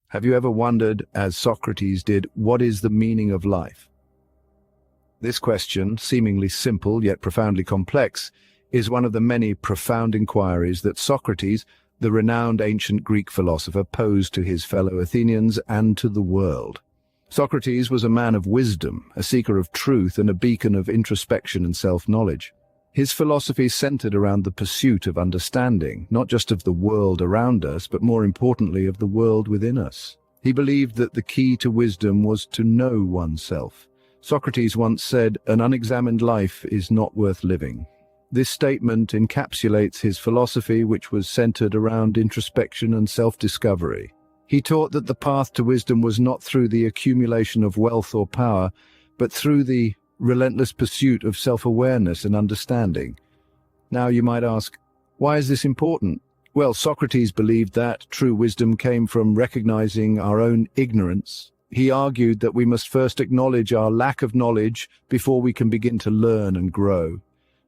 Have you ever wondered, as Socrates did, what is the meaning of life? This question, seemingly simple yet profoundly complex, is one of the many profound inquiries that Socrates, the renowned ancient Greek philosopher, posed to his fellow Athenians and to the world. Socrates was a man of wisdom, a seeker of truth, and a beacon of introspection and self-knowledge. His philosophy centered around the pursuit of understanding, not just of the world around us, but more importantly of the world within us. He believed that the key to wisdom was to know oneself. Socrates once said, "An unexamined life is not worth living." This statement encapsulates his philosophy, which was centered around introspection and self-discovery. He taught that the path to wisdom was not through the accumulation of wealth or power, but through the relentless pursuit of self-awareness and understanding. Now you might ask, why is this important? Well, Socrates believed that true wisdom came from recognizing our own ignorance. He argued that we must first acknowledge our lack of knowledge before we can begin to learn and grow.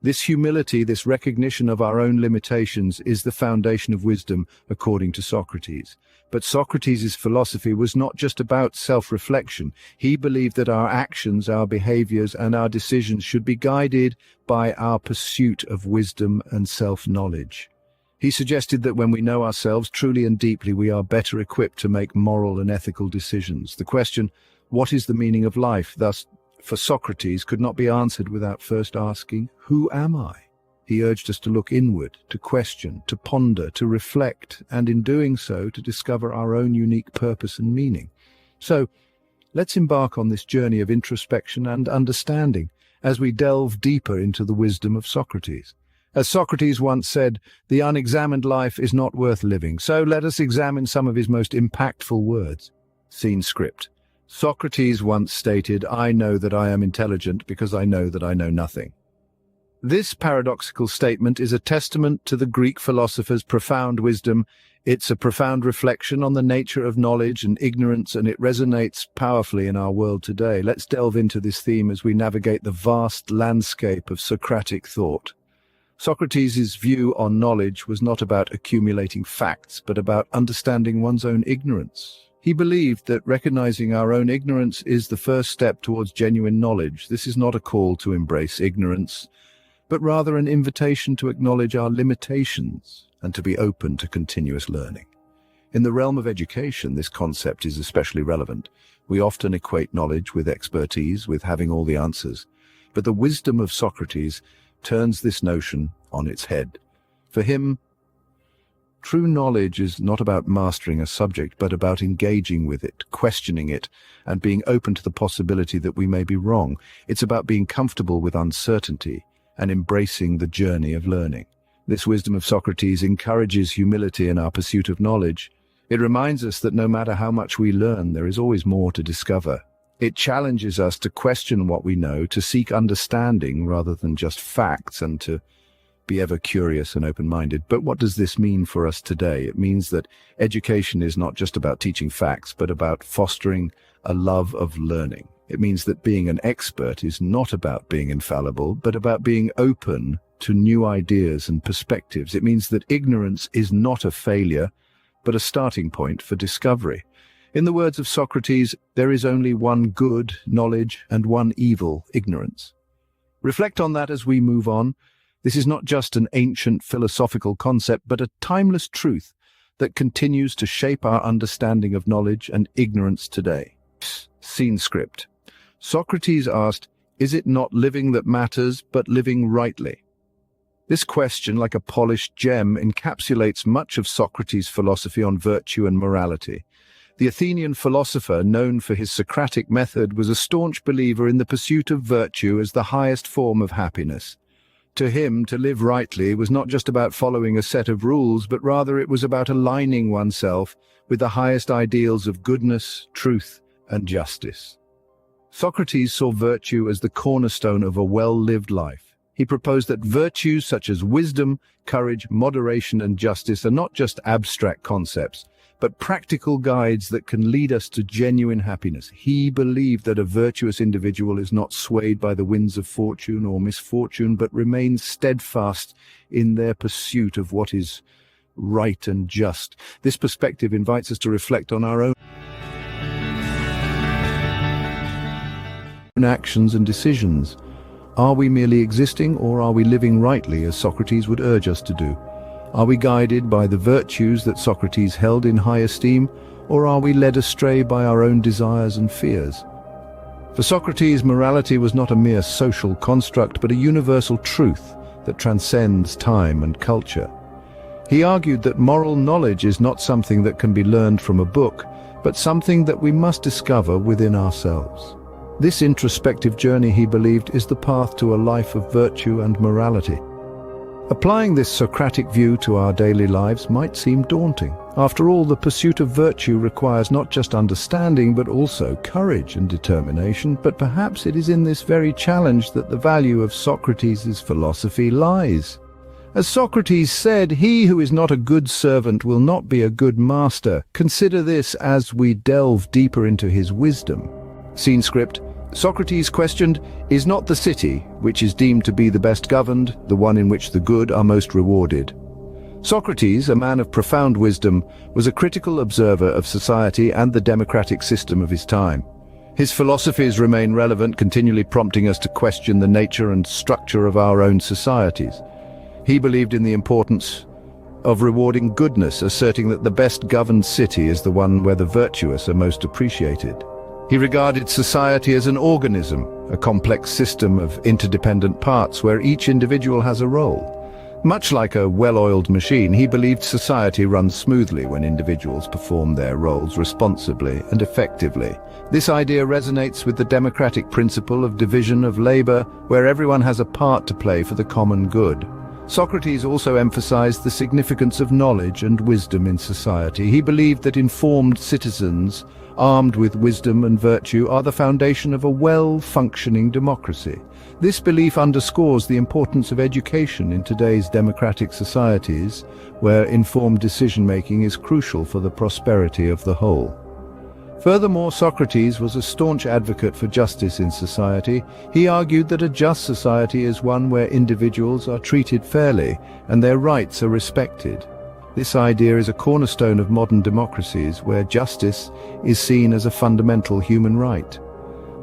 This humility, this recognition of our own limitations, is the foundation of wisdom, according to Socrates. But Socrates' philosophy was not just about self-reflection. He believed that our actions, our behaviors, and our decisions should be guided by our pursuit of wisdom and self-knowledge. He suggested that when we know ourselves truly and deeply, we are better equipped to make moral and ethical decisions. The question, what is the meaning of life, thus, for Socrates, could not be answered without first asking, who am I? He urged us to look inward, to question, to ponder, to reflect, and in doing so, to discover our own unique purpose and meaning. So, let's embark on this journey of introspection and understanding as we delve deeper into the wisdom of Socrates. As Socrates once said, the unexamined life is not worth living. So let us examine some of his most impactful words. Scene script. Socrates once stated, "I know that I am intelligent because I know that I know nothing." This paradoxical statement is a testament to the Greek philosopher's profound wisdom. It's a profound reflection on the nature of knowledge and ignorance, and it resonates powerfully in our world today. Let's delve into this theme as we navigate the vast landscape of Socratic thought. Socrates' view on knowledge was not about accumulating facts, but about understanding one's own ignorance. He believed that recognizing our own ignorance is the first step towards genuine knowledge. This is not a call to embrace ignorance, but rather an invitation to acknowledge our limitations and to be open to continuous learning. In the realm of education, this concept is especially relevant. We often equate knowledge with expertise, with having all the answers. But the wisdom of Socrates turns this notion on its head. For him, true knowledge is not about mastering a subject, but about engaging with it, questioning it, and being open to the possibility that we may be wrong. It's about being comfortable with uncertainty and embracing the journey of learning. This wisdom of Socrates encourages humility in our pursuit of knowledge. It reminds us that no matter how much we learn, there is always more to discover. It challenges us to question what we know, to seek understanding rather than just facts, and to be ever curious and open-minded. But what does this mean for us today? It means that education is not just about teaching facts, but about fostering a love of learning. It means that being an expert is not about being infallible, but about being open to new ideas and perspectives. It means that ignorance is not a failure, but a starting point for discovery. In the words of Socrates, there is only one good knowledge and one evil ignorance. Reflect on that as we move on. This is not just an ancient philosophical concept, but a timeless truth that continues to shape our understanding of knowledge and ignorance today. Scene script. Socrates asked, "Is it not living that matters, but living rightly?" This question, like a polished gem, encapsulates much of Socrates' philosophy on virtue and morality. The Athenian philosopher, known for his Socratic method, was a staunch believer in the pursuit of virtue as the highest form of happiness. To him, to live rightly was not just about following a set of rules, but rather it was about aligning oneself with the highest ideals of goodness, truth, and justice. Socrates saw virtue as the cornerstone of a well-lived life. He proposed that virtues such as wisdom, courage, moderation, and justice are not just abstract concepts, but practical guides that can lead us to genuine happiness. He believed that a virtuous individual is not swayed by the winds of fortune or misfortune, but remains steadfast in their pursuit of what is right and just. This perspective invites us to reflect on our own own actions and decisions. Are we merely existing, or are we living rightly, as Socrates would urge us to do? Are we guided by the virtues that Socrates held in high esteem, or are we led astray by our own desires and fears? For Socrates, morality was not a mere social construct, but a universal truth that transcends time and culture. He argued that moral knowledge is not something that can be learned from a book, but something that we must discover within ourselves. This introspective journey, he believed, is the path to a life of virtue and morality. Applying this Socratic view to our daily lives might seem daunting. After all, the pursuit of virtue requires not just understanding, but also courage and determination. But perhaps it is in this very challenge that the value of Socrates' philosophy lies. As Socrates said, "He who is not a good servant will not be a good master." Consider this as we delve deeper into his wisdom. Scene script. Socrates questioned, is not the city, which is deemed to be the best governed, the one in which the good are most rewarded? Socrates, a man of profound wisdom, was a critical observer of society and the democratic system of his time. His philosophies remain relevant, continually prompting us to question the nature and structure of our own societies. He believed in the importance of rewarding goodness, asserting that the best governed city is the one where the virtuous are most appreciated. He regarded society as an organism, a complex system of interdependent parts where each individual has a role. Much like a well-oiled machine, he believed society runs smoothly when individuals perform their roles responsibly and effectively. This idea resonates with the democratic principle of division of labor, where everyone has a part to play for the common good. Socrates also emphasized the significance of knowledge and wisdom in society. He believed that informed citizens, armed with wisdom and virtue, are the foundation of a well-functioning democracy. This belief underscores the importance of education in today's democratic societies, where informed decision-making is crucial for the prosperity of the whole. Furthermore, Socrates was a staunch advocate for justice in society. He argued that a just society is one where individuals are treated fairly and their rights are respected. This idea is a cornerstone of modern democracies, where justice is seen as a fundamental human right.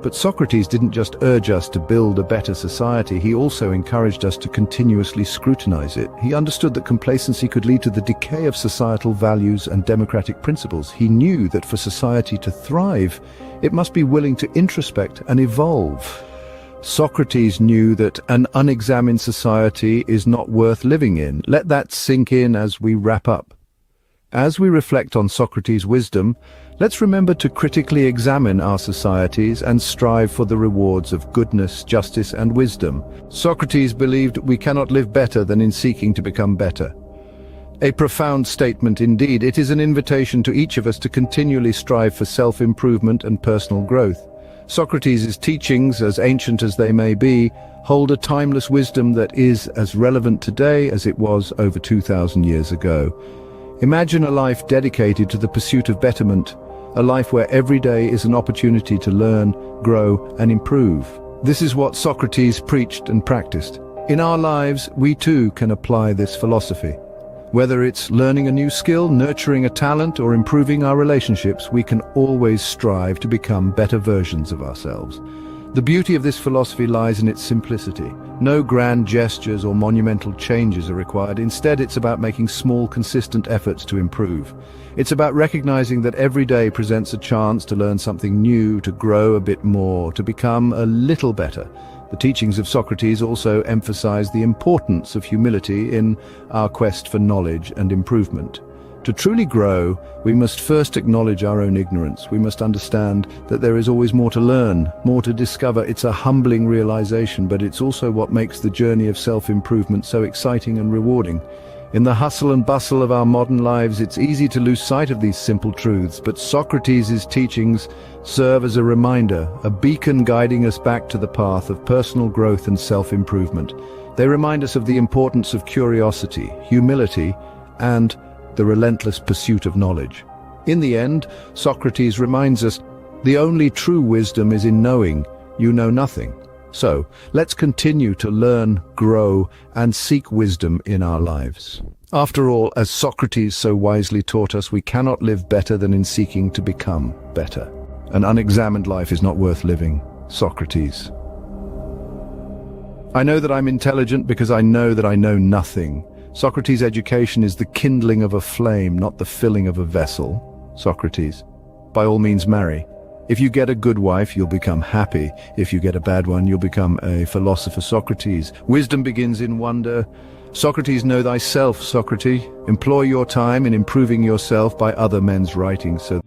But Socrates didn't just urge us to build a better society, he also encouraged us to continuously scrutinize it. He understood that complacency could lead to the decay of societal values and democratic principles. He knew that for society to thrive, it must be willing to introspect and evolve. Socrates knew that an unexamined society is not worth living in. Let that sink in as we wrap up. As we reflect on Socrates' wisdom, let's remember to critically examine our societies and strive for the rewards of goodness, justice, and wisdom. Socrates believed we cannot live better than in seeking to become better. A profound statement indeed. It is an invitation to each of us to continually strive for self-improvement and personal growth. Socrates' teachings, as ancient as they may be, hold a timeless wisdom that is as relevant today as it was over 2,000 years ago. Imagine a life dedicated to the pursuit of betterment, a life where every day is an opportunity to learn, grow, and improve. This is what Socrates preached and practiced. In our lives, we too can apply this philosophy. Whether it's learning a new skill, nurturing a talent, or improving our relationships, we can always strive to become better versions of ourselves. The beauty of this philosophy lies in its simplicity. No grand gestures or monumental changes are required. Instead, it's about making small, consistent efforts to improve. It's about recognizing that every day presents a chance to learn something new, to grow a bit more, to become a little better. The teachings of Socrates also emphasize the importance of humility in our quest for knowledge and improvement. To truly grow, we must first acknowledge our own ignorance. We must understand that there is always more to learn, more to discover. It's a humbling realization, but it's also what makes the journey of self-improvement so exciting and rewarding. In the hustle and bustle of our modern lives, it's easy to lose sight of these simple truths, but Socrates' teachings serve as a reminder, a beacon guiding us back to the path of personal growth and self-improvement. They remind us of the importance of curiosity, humility, and the relentless pursuit of knowledge. In the end, Socrates reminds us, the only true wisdom is in knowing you know nothing. So, let's continue to learn, grow, and seek wisdom in our lives. After all, as Socrates so wisely taught us, we cannot live better than in seeking to become better. An unexamined life is not worth living. Socrates. I know that I'm intelligent because I know that I know nothing. Socrates' education is the kindling of a flame, not the filling of a vessel. Socrates. By all means marry. If you get a good wife, you'll become happy. If you get a bad one, you'll become a philosopher. Socrates. Wisdom begins in wonder. Socrates, know thyself, Socrates. Employ your time in improving yourself by other men's writings so